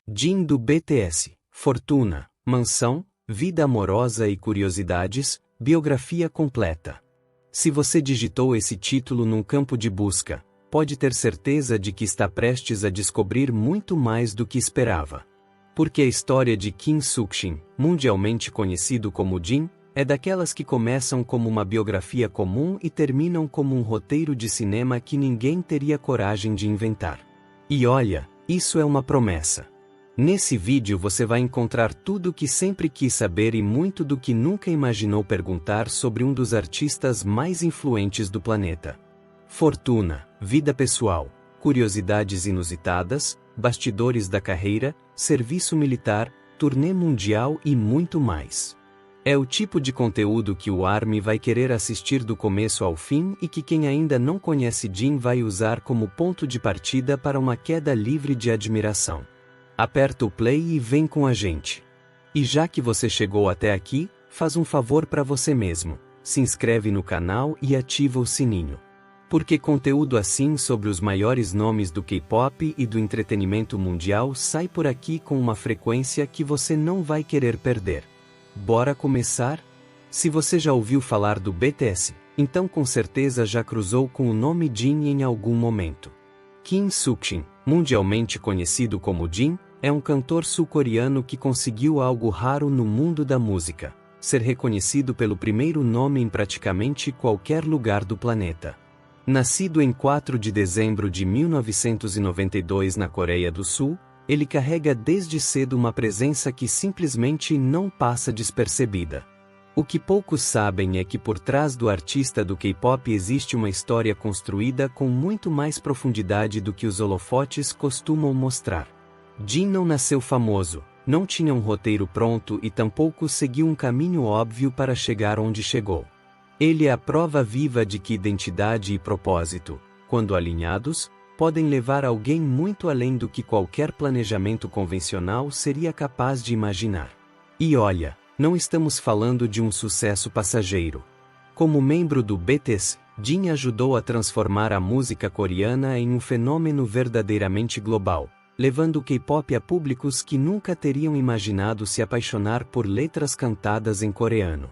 Jin do BTS, Fortuna, Mansão, Vida Amorosa e Curiosidades, Biografia Completa. Se você digitou esse título num campo de busca, pode ter certeza de que está prestes a descobrir muito mais do que esperava. Porque a história de Kim Suk-shin, mundialmente conhecido como Jin, é daquelas que começam como uma biografia comum e terminam como um roteiro de cinema que ninguém teria coragem de inventar. E olha, isso é uma promessa. Nesse vídeo você vai encontrar tudo o que sempre quis saber e muito do que nunca imaginou perguntar sobre um dos artistas mais influentes do planeta. Fortuna, vida pessoal, curiosidades inusitadas, bastidores da carreira, serviço militar, turnê mundial e muito mais. É o tipo de conteúdo que o ARMY vai querer assistir do começo ao fim e que quem ainda não conhece Jin vai usar como ponto de partida para uma queda livre de admiração. Aperta o play e vem com a gente. E já que você chegou até aqui, faz um favor para você mesmo, se inscreve no canal e ativa o sininho. Porque conteúdo assim sobre os maiores nomes do K-pop e do entretenimento mundial sai por aqui com uma frequência que você não vai querer perder. Bora começar? Se você já ouviu falar do BTS, então com certeza já cruzou com o nome Jin em algum momento. Kim Suk-shin, mundialmente conhecido como Jin, é um cantor sul-coreano que conseguiu algo raro no mundo da música: ser reconhecido pelo primeiro nome em praticamente qualquer lugar do planeta. Nascido em 4 de dezembro de 1992 na Coreia do Sul, ele carrega desde cedo uma presença que simplesmente não passa despercebida. O que poucos sabem é que por trás do artista do K-pop existe uma história construída com muito mais profundidade do que os holofotes costumam mostrar. Jin não nasceu famoso, não tinha um roteiro pronto e tampouco seguiu um caminho óbvio para chegar onde chegou. Ele é a prova viva de que identidade e propósito, quando alinhados, podem levar alguém muito além do que qualquer planejamento convencional seria capaz de imaginar. E olha, não estamos falando de um sucesso passageiro. Como membro do BTS, Jin ajudou a transformar a música coreana em um fenômeno verdadeiramente global, levando o K-pop a públicos que nunca teriam imaginado se apaixonar por letras cantadas em coreano.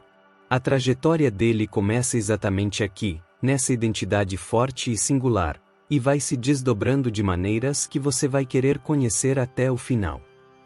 A trajetória dele começa exatamente aqui, nessa identidade forte e singular, e vai se desdobrando de maneiras que você vai querer conhecer até o final.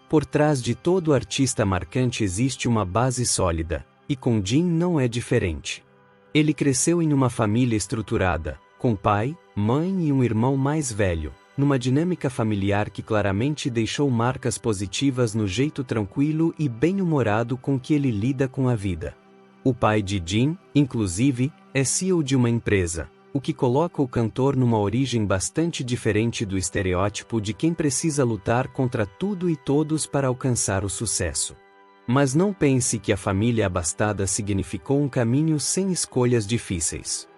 Por trás de todo artista marcante existe uma base sólida, e com Jin não é diferente. Ele cresceu em uma família estruturada, com pai, mãe e um irmão mais velho, numa dinâmica familiar que claramente deixou marcas positivas no jeito tranquilo e bem-humorado com que ele lida com a vida. O pai de Jin, inclusive, é CEO de uma empresa, o que coloca o cantor numa origem bastante diferente do estereótipo de quem precisa lutar contra tudo e todos para alcançar o sucesso. Mas não pense que a família abastada significou um caminho sem escolhas difíceis.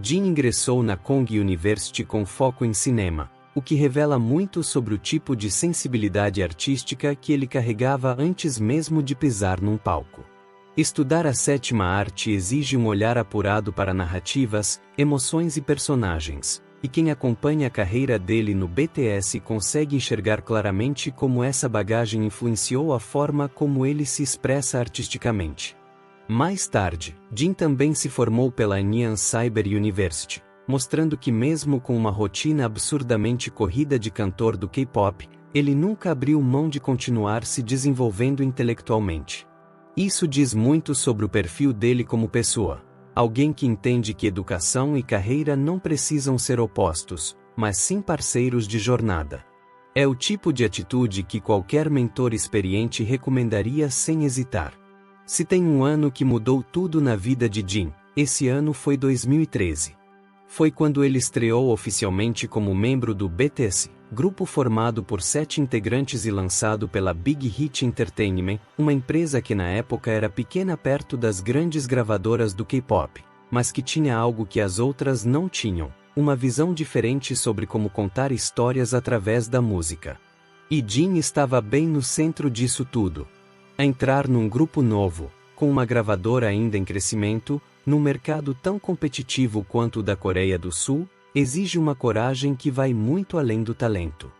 Jin ingressou na Konkuk University com foco em cinema, o que revela muito sobre o tipo de sensibilidade artística que ele carregava antes mesmo de pisar num palco. Estudar a sétima arte exige um olhar apurado para narrativas, emoções e personagens, e quem acompanha a carreira dele no BTS consegue enxergar claramente como essa bagagem influenciou a forma como ele se expressa artisticamente. Mais tarde, Jin também se formou pela Nanyang Cyber University, mostrando que mesmo com uma rotina absurdamente corrida de cantor do K-pop, ele nunca abriu mão de continuar se desenvolvendo intelectualmente. Isso diz muito sobre o perfil dele como pessoa, alguém que entende que educação e carreira não precisam ser opostos, mas sim parceiros de jornada. É o tipo de atitude que qualquer mentor experiente recomendaria sem hesitar. Se tem um ano que mudou tudo na vida de Jin, esse ano foi 2013. Foi quando ele estreou oficialmente como membro do BTS, grupo formado por 7 integrantes e lançado pela Big Hit Entertainment, uma empresa que na época era pequena perto das grandes gravadoras do K-pop, mas que tinha algo que as outras não tinham, uma visão diferente sobre como contar histórias através da música. E Jin estava bem no centro disso tudo. Entrar num grupo novo, com uma gravadora ainda em crescimento, num mercado tão competitivo quanto o da Coreia do Sul, exige uma coragem que vai muito além do talento.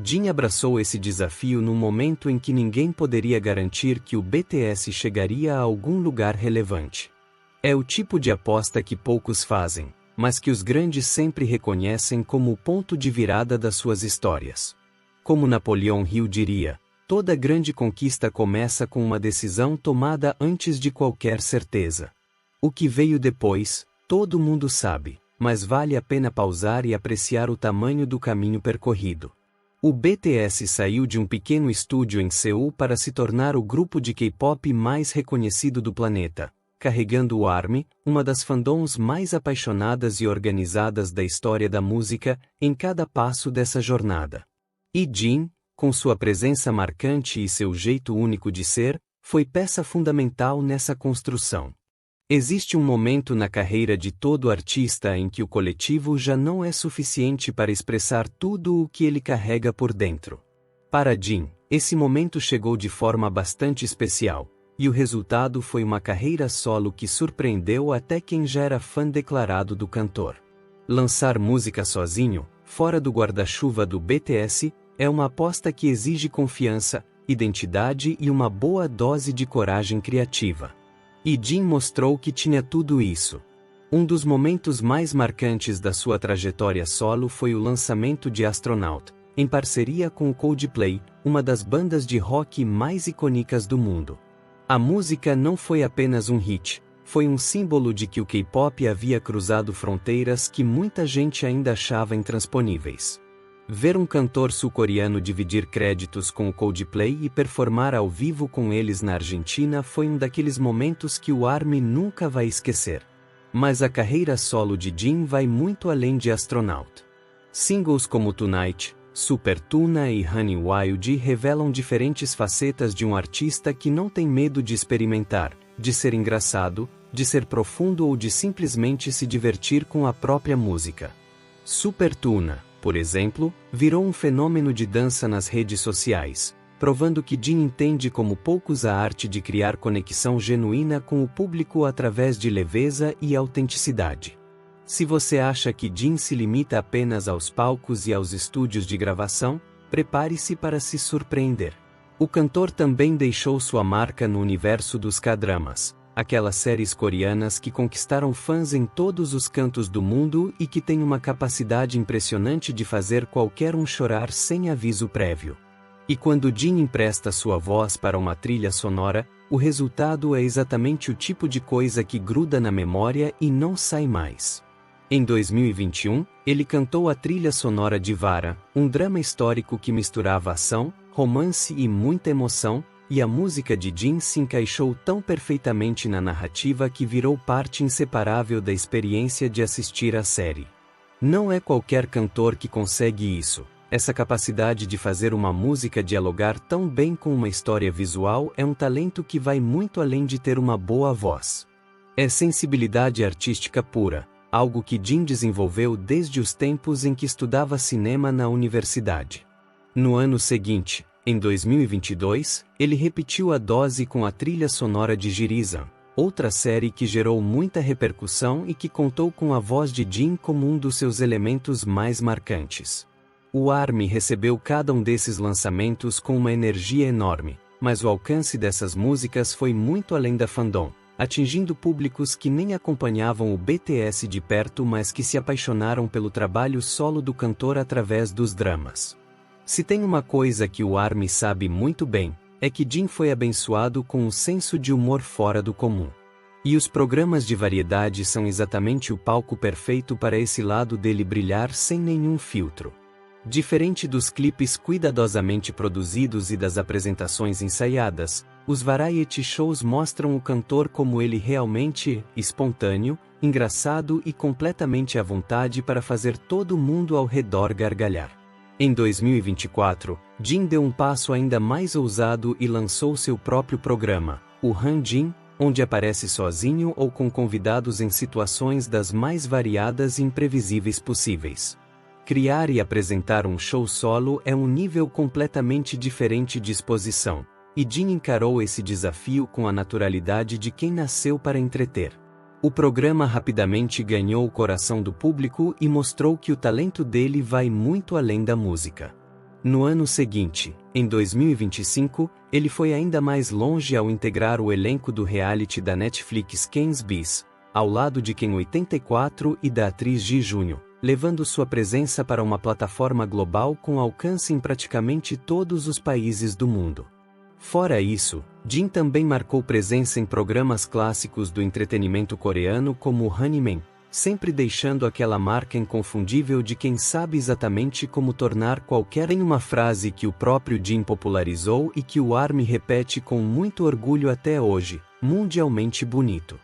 Jin abraçou esse desafio num momento em que ninguém poderia garantir que o BTS chegaria a algum lugar relevante. É o tipo de aposta que poucos fazem, mas que os grandes sempre reconhecem como o ponto de virada das suas histórias. Como Napoleão Hill diria, toda grande conquista começa com uma decisão tomada antes de qualquer certeza. O que veio depois, todo mundo sabe, mas vale a pena pausar e apreciar o tamanho do caminho percorrido. O BTS saiu de um pequeno estúdio em Seul para se tornar o grupo de K-pop mais reconhecido do planeta, carregando o ARMY, uma das fandoms mais apaixonadas e organizadas da história da música, em cada passo dessa jornada. E Jin, com sua presença marcante e seu jeito único de ser, foi peça fundamental nessa construção. Existe um momento na carreira de todo artista em que o coletivo já não é suficiente para expressar tudo o que ele carrega por dentro. Para Jin, esse momento chegou de forma bastante especial, e o resultado foi uma carreira solo que surpreendeu até quem já era fã declarado do cantor. Lançar música sozinho, fora do guarda-chuva do BTS, é uma aposta que exige confiança, identidade e uma boa dose de coragem criativa. E Jin mostrou que tinha tudo isso. Um dos momentos mais marcantes da sua trajetória solo foi o lançamento de Astronaut, em parceria com o Coldplay, uma das bandas de rock mais icônicas do mundo. A música não foi apenas um hit, foi um símbolo de que o K-pop havia cruzado fronteiras que muita gente ainda achava intransponíveis. Ver um cantor sul-coreano dividir créditos com o Coldplay e performar ao vivo com eles na Argentina foi um daqueles momentos que o ARMY nunca vai esquecer. Mas a carreira solo de Jin vai muito além de Astronaut. Singles como Tonight, Super Tuna e Honey Wild revelam diferentes facetas de um artista que não tem medo de experimentar, de ser engraçado, de ser profundo ou de simplesmente se divertir com a própria música. Super Tuna, por exemplo, virou um fenômeno de dança nas redes sociais, provando que Jin entende como poucos a arte de criar conexão genuína com o público através de leveza e autenticidade. Se você acha que Jin se limita apenas aos palcos e aos estúdios de gravação, prepare-se para se surpreender. O cantor também deixou sua marca no universo dos K-dramas, aquelas séries coreanas que conquistaram fãs em todos os cantos do mundo e que têm uma capacidade impressionante de fazer qualquer um chorar sem aviso prévio. E quando Jin empresta sua voz para uma trilha sonora, o resultado é exatamente o tipo de coisa que gruda na memória e não sai mais. Em 2021, ele cantou a trilha sonora de Vara, um drama histórico que misturava ação, romance e muita emoção, e a música de Jin se encaixou tão perfeitamente na narrativa que virou parte inseparável da experiência de assistir a série. Não é qualquer cantor que consegue isso. Essa capacidade de fazer uma música dialogar tão bem com uma história visual é um talento que vai muito além de ter uma boa voz. É sensibilidade artística pura, algo que Jin desenvolveu desde os tempos em que estudava cinema na universidade. No ano seguinte, em 2022, ele repetiu a dose com a trilha sonora de Jirizan, outra série que gerou muita repercussão e que contou com a voz de Jin como um dos seus elementos mais marcantes. O ARMY recebeu cada um desses lançamentos com uma energia enorme, mas o alcance dessas músicas foi muito além da fandom, atingindo públicos que nem acompanhavam o BTS de perto, mas que se apaixonaram pelo trabalho solo do cantor através dos dramas. Se tem uma coisa que o ARMY sabe muito bem, é que Jin foi abençoado com um senso de humor fora do comum. E os programas de variedade são exatamente o palco perfeito para esse lado dele brilhar sem nenhum filtro. Diferente dos clipes cuidadosamente produzidos e das apresentações ensaiadas, os variety shows mostram o cantor como ele realmente, espontâneo, engraçado e completamente à vontade para fazer todo mundo ao redor gargalhar. Em 2024, Jin deu um passo ainda mais ousado e lançou seu próprio programa, o Han Jin, onde aparece sozinho ou com convidados em situações das mais variadas e imprevisíveis possíveis. Criar e apresentar um show solo é um nível completamente diferente de exposição, e Jin encarou esse desafio com a naturalidade de quem nasceu para entreter. O programa rapidamente ganhou o coração do público e mostrou que o talento dele vai muito além da música. No ano seguinte, em 2025, ele foi ainda mais longe ao integrar o elenco do reality da Netflix Ken's Bis, ao lado de Ken 84 e da atriz Ji Junho, levando sua presença para uma plataforma global com alcance em praticamente todos os países do mundo. Fora isso, Jin também marcou presença em programas clássicos do entretenimento coreano como Running Man, sempre deixando aquela marca inconfundível de quem sabe exatamente como tornar qualquer em uma frase que o próprio Jin popularizou e que o ARMY repete com muito orgulho até hoje: mundialmente bonito.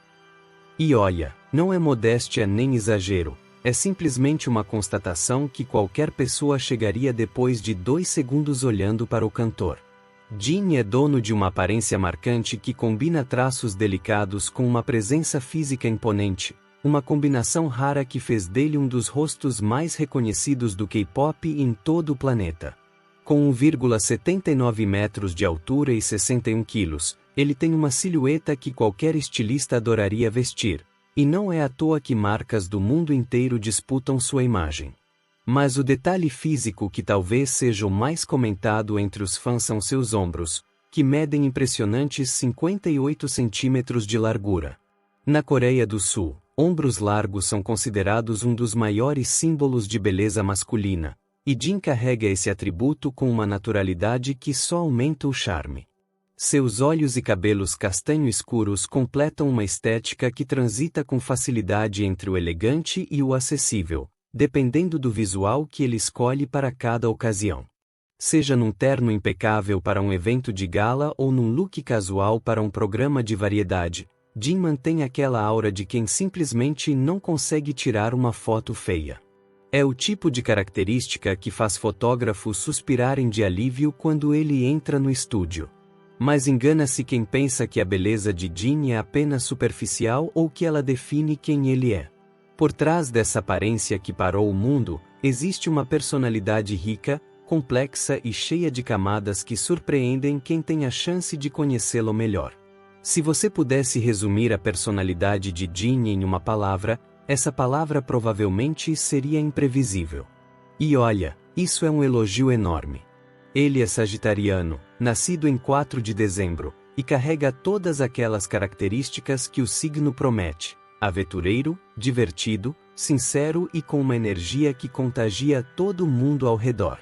E olha, não é modéstia nem exagero, é simplesmente uma constatação que qualquer pessoa chegaria depois de 2 segundos olhando para o cantor. Jin é dono de uma aparência marcante que combina traços delicados com uma presença física imponente, uma combinação rara que fez dele um dos rostos mais reconhecidos do K-pop em todo o planeta. Com 1,79 metros de altura e 61 quilos, ele tem uma silhueta que qualquer estilista adoraria vestir, e não é à toa que marcas do mundo inteiro disputam sua imagem. Mas o detalhe físico que talvez seja o mais comentado entre os fãs são seus ombros, que medem impressionantes 58 centímetros de largura. Na Coreia do Sul, ombros largos são considerados um dos maiores símbolos de beleza masculina, e Jin carrega esse atributo com uma naturalidade que só aumenta o charme. Seus olhos e cabelos castanho escuros completam uma estética que transita com facilidade entre o elegante e o acessível, dependendo do visual que ele escolhe para cada ocasião. Seja num terno impecável para um evento de gala ou num look casual para um programa de variedade, Jin mantém aquela aura de quem simplesmente não consegue tirar uma foto feia. É o tipo de característica que faz fotógrafos suspirarem de alívio quando ele entra no estúdio. Mas engana-se quem pensa que a beleza de Jin é apenas superficial ou que ela define quem ele é. Por trás dessa aparência que parou o mundo, existe uma personalidade rica, complexa e cheia de camadas que surpreendem quem tem a chance de conhecê-lo melhor. Se você pudesse resumir a personalidade de Jin em uma palavra, essa palavra provavelmente seria imprevisível. E olha, isso é um elogio enorme. Ele é sagitariano, nascido em 4 de dezembro, e carrega todas aquelas características que o signo promete: aventureiro, divertido, sincero e com uma energia que contagia todo mundo ao redor.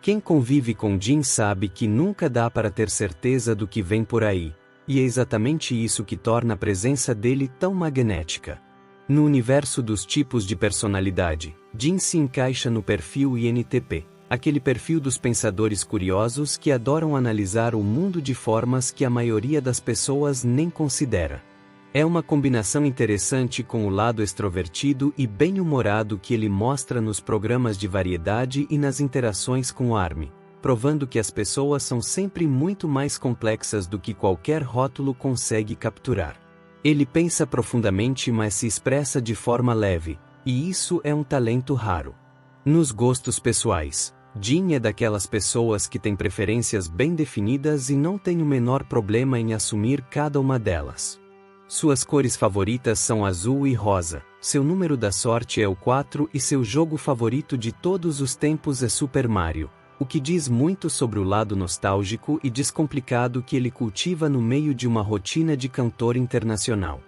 Quem convive com Jin sabe que nunca dá para ter certeza do que vem por aí, e é exatamente isso que torna a presença dele tão magnética. No universo dos tipos de personalidade, Jin se encaixa no perfil INTP, aquele perfil dos pensadores curiosos que adoram analisar o mundo de formas que a maioria das pessoas nem considera. É uma combinação interessante com o lado extrovertido e bem-humorado que ele mostra nos programas de variedade e nas interações com o ARMY, provando que as pessoas são sempre muito mais complexas do que qualquer rótulo consegue capturar. Ele pensa profundamente, mas se expressa de forma leve, e isso é um talento raro. Nos gostos pessoais, Jin é daquelas pessoas que têm preferências bem definidas e não tem o menor problema em assumir cada uma delas. Suas cores favoritas são azul e rosa, seu número da sorte é o 4 e seu jogo favorito de todos os tempos é Super Mario, o que diz muito sobre o lado nostálgico e descomplicado que ele cultiva no meio de uma rotina de cantor internacional.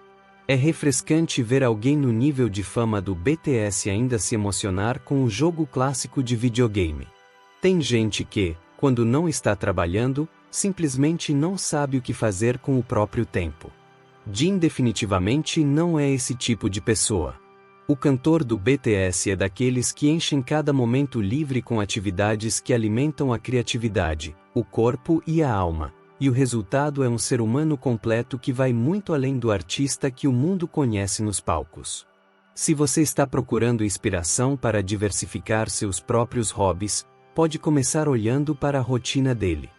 É refrescante ver alguém no nível de fama do BTS ainda se emocionar com um jogo clássico de videogame. Tem gente que, quando não está trabalhando, simplesmente não sabe o que fazer com o próprio tempo. Jin definitivamente não é esse tipo de pessoa. O cantor do BTS é daqueles que enchem cada momento livre com atividades que alimentam a criatividade, o corpo e a alma, e o resultado é um ser humano completo que vai muito além do artista que o mundo conhece nos palcos. Se você está procurando inspiração para diversificar seus próprios hobbies, pode começar olhando para a rotina dele.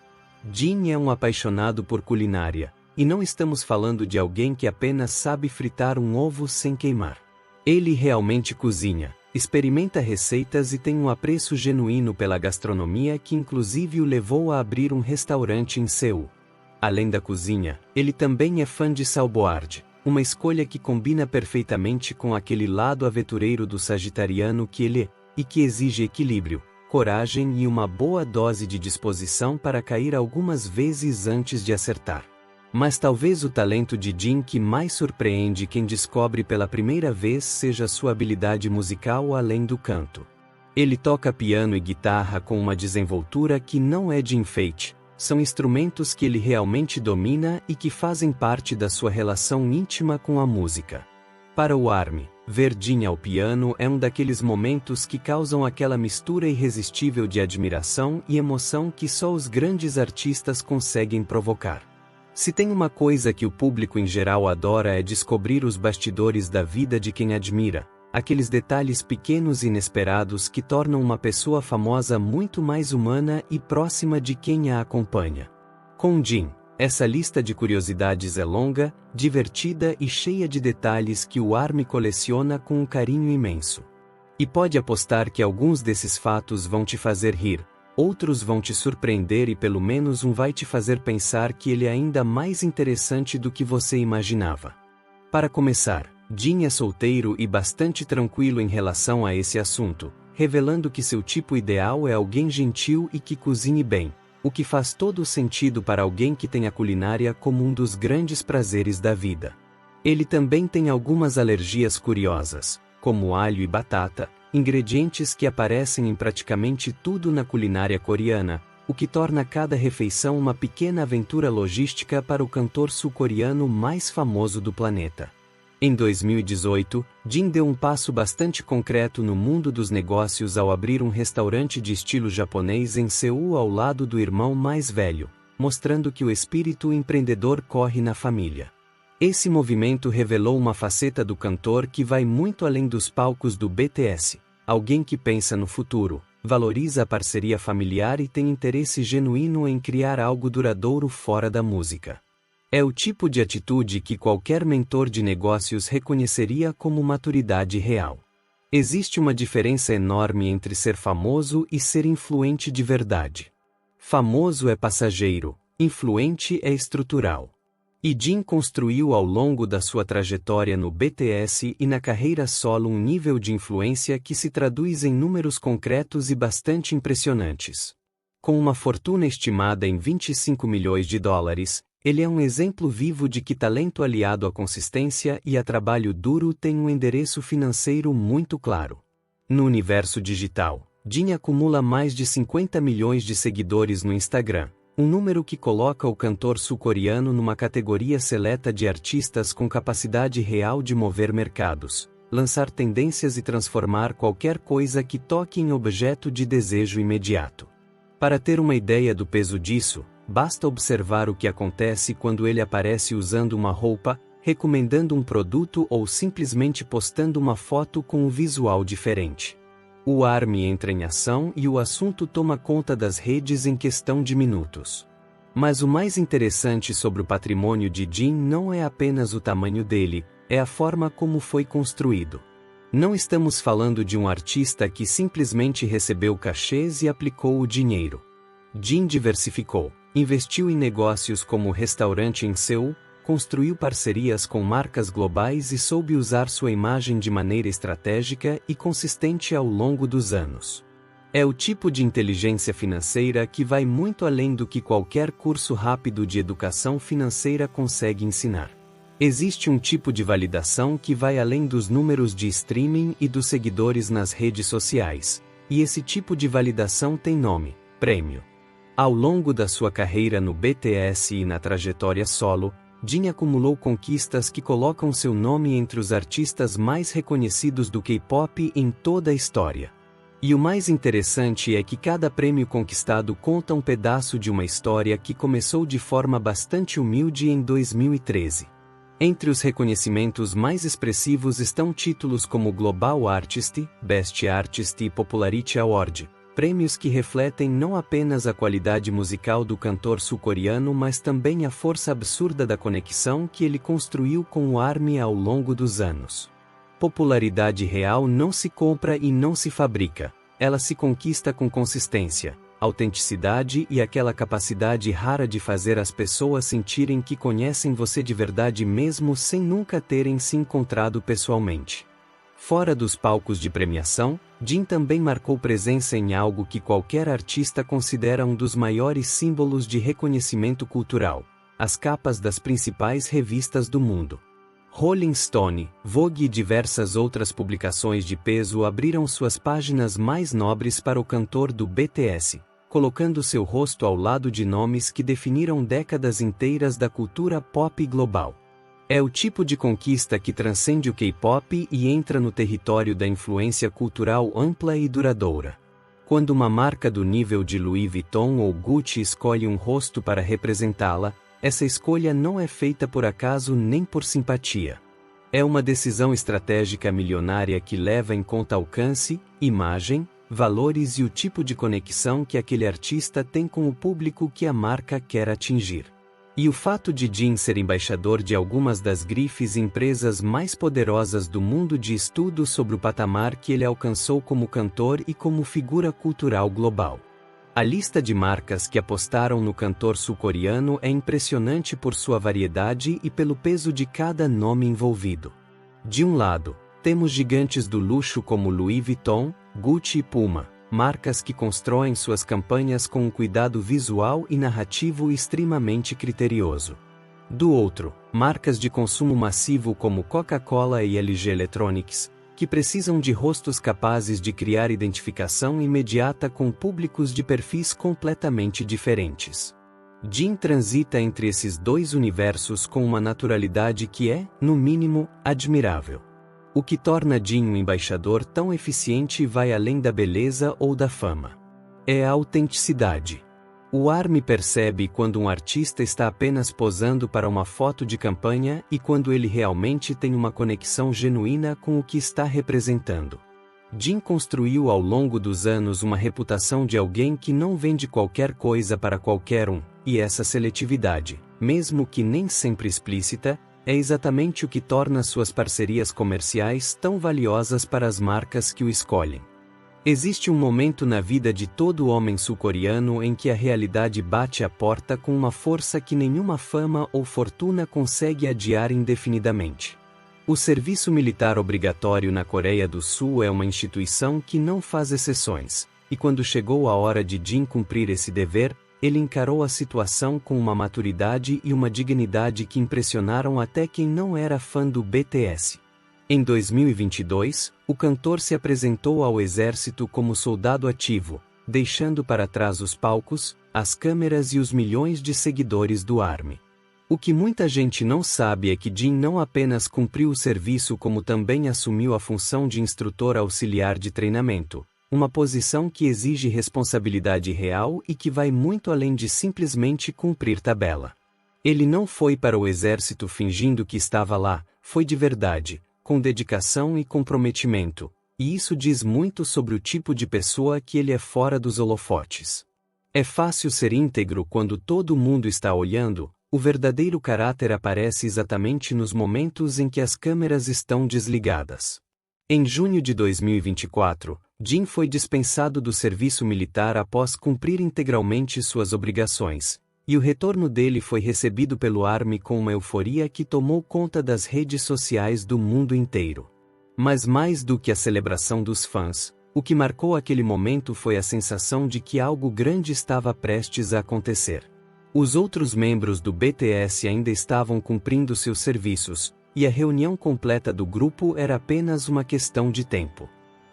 Jin é um apaixonado por culinária, e não estamos falando de alguém que apenas sabe fritar um ovo sem queimar. Ele realmente cozinha, experimenta receitas e tem um apreço genuíno pela gastronomia que inclusive o levou a abrir um restaurante em Seul. Além da cozinha, ele também é fã de Salboard, uma escolha que combina perfeitamente com aquele lado aventureiro do sagitariano que ele é, e que exige equilíbrio, coragem e uma boa dose de disposição para cair algumas vezes antes de acertar. Mas talvez o talento de Jim que mais surpreende quem descobre pela primeira vez seja sua habilidade musical além do canto. Ele toca piano e guitarra com uma desenvoltura que não é de enfeite, são instrumentos que ele realmente domina e que fazem parte da sua relação íntima com a música. Para o Army, ver Jim ao piano é um daqueles momentos que causam aquela mistura irresistível de admiração e emoção que só os grandes artistas conseguem provocar. Se tem uma coisa que o público em geral adora é descobrir os bastidores da vida de quem admira, aqueles detalhes pequenos e inesperados que tornam uma pessoa famosa muito mais humana e próxima de quem a acompanha. Com Jim, essa lista de curiosidades é longa, divertida e cheia de detalhes que o Army coleciona com um carinho imenso. E pode apostar que alguns desses fatos vão te fazer rir, outros vão te surpreender e pelo menos um vai te fazer pensar que ele é ainda mais interessante do que você imaginava. Para começar, Jim é solteiro e bastante tranquilo em relação a esse assunto, revelando que seu tipo ideal é alguém gentil e que cozinhe bem, o que faz todo o sentido para alguém que tem a culinária como um dos grandes prazeres da vida. Ele também tem algumas alergias curiosas, como alho e batata, ingredientes que aparecem em praticamente tudo na culinária coreana, o que torna cada refeição uma pequena aventura logística para o cantor sul-coreano mais famoso do planeta. Em 2018, Jim deu um passo bastante concreto no mundo dos negócios ao abrir um restaurante de estilo japonês em Seul ao lado do irmão mais velho, mostrando que o espírito empreendedor corre na família. Esse movimento revelou uma faceta do cantor que vai muito além dos palcos do BTS, alguém que pensa no futuro, valoriza a parceria familiar e tem interesse genuíno em criar algo duradouro fora da música. É o tipo de atitude que qualquer mentor de negócios reconheceria como maturidade real. Existe uma diferença enorme entre ser famoso e ser influente de verdade. Famoso é passageiro, influente é estrutural. E Jim construiu ao longo da sua trajetória no BTS e na carreira solo um nível de influência que se traduz em números concretos e bastante impressionantes. Com uma fortuna estimada em 25 milhões de dólares, ele é um exemplo vivo de que talento aliado à consistência e a trabalho duro tem um endereço financeiro muito claro. No universo digital, Jim acumula mais de 50 milhões de seguidores no Instagram, um número que coloca o cantor sul-coreano numa categoria seleta de artistas com capacidade real de mover mercados, lançar tendências e transformar qualquer coisa que toque em objeto de desejo imediato. Para ter uma ideia do peso disso, basta observar o que acontece quando ele aparece usando uma roupa, recomendando um produto ou simplesmente postando uma foto com um visual diferente. O Army entra em ação e o assunto toma conta das redes em questão de minutos. Mas o mais interessante sobre o patrimônio de Jim não é apenas o tamanho dele, é a forma como foi construído. Não estamos falando de um artista que simplesmente recebeu cachês e aplicou o dinheiro. Jim diversificou, investiu em negócios como o restaurante em Seul, construiu parcerias com marcas globais e soube usar sua imagem de maneira estratégica e consistente ao longo dos anos. É o tipo de inteligência financeira que vai muito além do que qualquer curso rápido de educação financeira consegue ensinar. Existe um tipo de validação que vai além dos números de streaming e dos seguidores nas redes sociais, e esse tipo de validação tem nome: prêmio. Ao longo da sua carreira no BTS e na trajetória solo, Jim acumulou conquistas que colocam seu nome entre os artistas mais reconhecidos do K-pop em toda a história. E o mais interessante é que cada prêmio conquistado conta um pedaço de uma história que começou de forma bastante humilde em 2013. Entre os reconhecimentos mais expressivos estão títulos como Global Artist, Best Artist e Popularity Award, prêmios que refletem não apenas a qualidade musical do cantor sul-coreano, mas também a força absurda da conexão que ele construiu com o Army ao longo dos anos. Popularidade real não se compra e não se fabrica, ela se conquista com consistência, autenticidade e aquela capacidade rara de fazer as pessoas sentirem que conhecem você de verdade mesmo sem nunca terem se encontrado pessoalmente. Fora dos palcos de premiação, Jin também marcou presença em algo que qualquer artista considera um dos maiores símbolos de reconhecimento cultural: as capas das principais revistas do mundo. Rolling Stone, Vogue e diversas outras publicações de peso abriram suas páginas mais nobres para o cantor do BTS, colocando seu rosto ao lado de nomes que definiram décadas inteiras da cultura pop global. É o tipo de conquista que transcende o K-pop e entra no território da influência cultural ampla e duradoura. Quando uma marca do nível de Louis Vuitton ou Gucci escolhe um rosto para representá-la, essa escolha não é feita por acaso nem por simpatia. É uma decisão estratégica milionária que leva em conta alcance, imagem, valores e o tipo de conexão que aquele artista tem com o público que a marca quer atingir. E o fato de Jin ser embaixador de algumas das grifes e empresas mais poderosas do mundo de estudo sobre o patamar que ele alcançou como cantor e como figura cultural global. A lista de marcas que apostaram no cantor sul-coreano é impressionante por sua variedade e pelo peso de cada nome envolvido. De um lado, temos gigantes do luxo como Louis Vuitton, Gucci e Puma, marcas que constroem suas campanhas com um cuidado visual e narrativo extremamente criterioso. Do outro, marcas de consumo massivo como Coca-Cola e LG Electronics, que precisam de rostos capazes de criar identificação imediata com públicos de perfis completamente diferentes. Jin transita entre esses dois universos com uma naturalidade que é, no mínimo, admirável. O que torna Jin um embaixador tão eficiente vai além da beleza ou da fama. É a autenticidade. O ARMY percebe quando um artista está apenas posando para uma foto de campanha e quando ele realmente tem uma conexão genuína com o que está representando. Jin construiu ao longo dos anos uma reputação de alguém que não vende qualquer coisa para qualquer um, e essa seletividade, mesmo que nem sempre explícita, é exatamente o que torna suas parcerias comerciais tão valiosas para as marcas que o escolhem. Existe um momento na vida de todo homem sul-coreano em que a realidade bate à porta com uma força que nenhuma fama ou fortuna consegue adiar indefinidamente. O serviço militar obrigatório na Coreia do Sul é uma instituição que não faz exceções, e quando chegou a hora de Jin cumprir esse dever, ele encarou a situação com uma maturidade e uma dignidade que impressionaram até quem não era fã do BTS. Em 2022, o cantor se apresentou ao exército como soldado ativo, deixando para trás os palcos, as câmeras e os milhões de seguidores do ARMY. O que muita gente não sabe é que Jin não apenas cumpriu o serviço como também assumiu a função de instrutor auxiliar de treinamento, uma posição que exige responsabilidade real e que vai muito além de simplesmente cumprir tabela. Ele não foi para o exército fingindo que estava lá, foi de verdade, com dedicação e comprometimento, e isso diz muito sobre o tipo de pessoa que ele é fora dos holofotes. É fácil ser íntegro quando todo mundo está olhando, o verdadeiro caráter aparece exatamente nos momentos em que as câmeras estão desligadas. Em junho de 2024, Jin foi dispensado do serviço militar após cumprir integralmente suas obrigações, e o retorno dele foi recebido pelo ARMY com uma euforia que tomou conta das redes sociais do mundo inteiro. Mas mais do que a celebração dos fãs, o que marcou aquele momento foi a sensação de que algo grande estava prestes a acontecer. Os outros membros do BTS ainda estavam cumprindo seus serviços, e a reunião completa do grupo era apenas uma questão de tempo.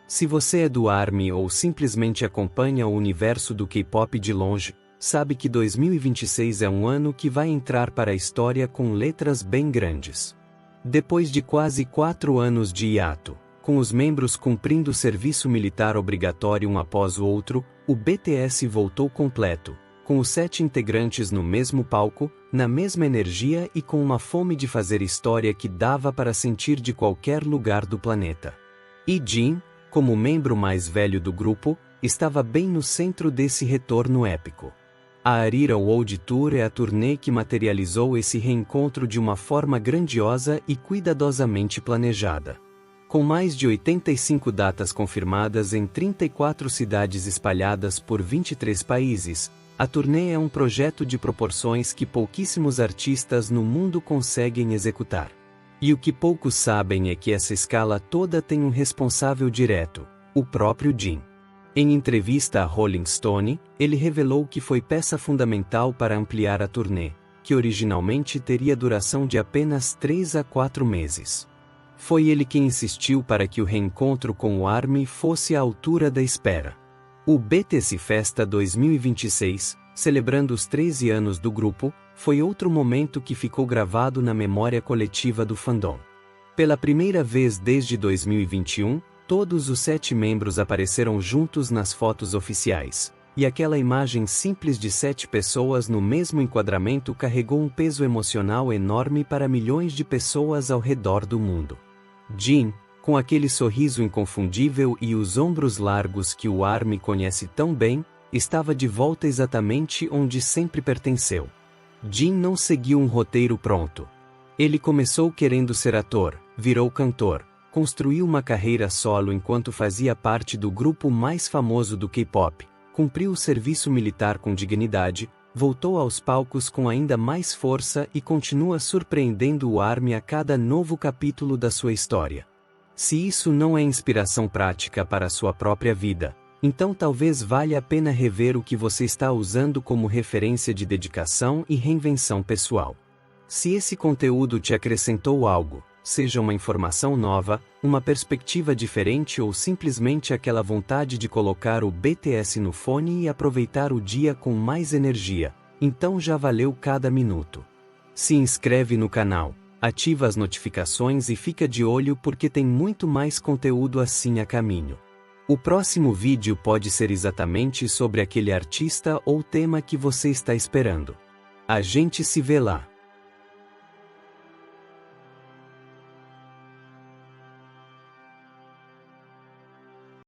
Se você é do ARMY ou simplesmente acompanha o universo do K-pop de longe, sabe que 2026 é um ano que vai entrar para a história com letras bem grandes. Depois de quase 4 anos de hiato, com os membros cumprindo serviço militar obrigatório um após o outro, o BTS voltou completo, com os 7 integrantes no mesmo palco, na mesma energia e com uma fome de fazer história que dava para sentir de qualquer lugar do planeta. E Jin, como membro mais velho do grupo, estava bem no centro desse retorno épico. A Arira World Tour é a turnê que materializou esse reencontro de uma forma grandiosa e cuidadosamente planejada. Com mais de 85 datas confirmadas em 34 cidades espalhadas por 23 países, a turnê é um projeto de proporções que pouquíssimos artistas no mundo conseguem executar. E o que poucos sabem é que essa escala toda tem um responsável direto, o próprio Jim. Em entrevista a Rolling Stone, ele revelou que foi peça fundamental para ampliar a turnê, que originalmente teria duração de apenas 3 a 4 meses. Foi ele quem insistiu para que o reencontro com o ARMY fosse à altura da espera. O BTS Festa 2026, celebrando os 13 anos do grupo, foi outro momento que ficou gravado na memória coletiva do fandom. Pela primeira vez desde 2021, todos os 7 membros apareceram juntos nas fotos oficiais, e aquela imagem simples de 7 pessoas no mesmo enquadramento carregou um peso emocional enorme para milhões de pessoas ao redor do mundo. Jin, com aquele sorriso inconfundível e os ombros largos que o ARMY conhece tão bem, estava de volta exatamente onde sempre pertenceu. Jin não seguiu um roteiro pronto. Ele começou querendo ser ator, virou cantor, construiu uma carreira solo enquanto fazia parte do grupo mais famoso do K-pop, cumpriu o serviço militar com dignidade, voltou aos palcos com ainda mais força e continua surpreendendo o ARMY a cada novo capítulo da sua história. Se isso não é inspiração prática para a sua própria vida, então talvez valha a pena rever o que você está usando como referência de dedicação e reinvenção pessoal. Se esse conteúdo te acrescentou algo, seja uma informação nova, uma perspectiva diferente ou simplesmente aquela vontade de colocar o BTS no fone e aproveitar o dia com mais energia, então já valeu cada minuto. Se inscreve no canal, ativa as notificações e fica de olho porque tem muito mais conteúdo assim a caminho. O próximo vídeo pode ser exatamente sobre aquele artista ou tema que você está esperando. A gente se vê lá.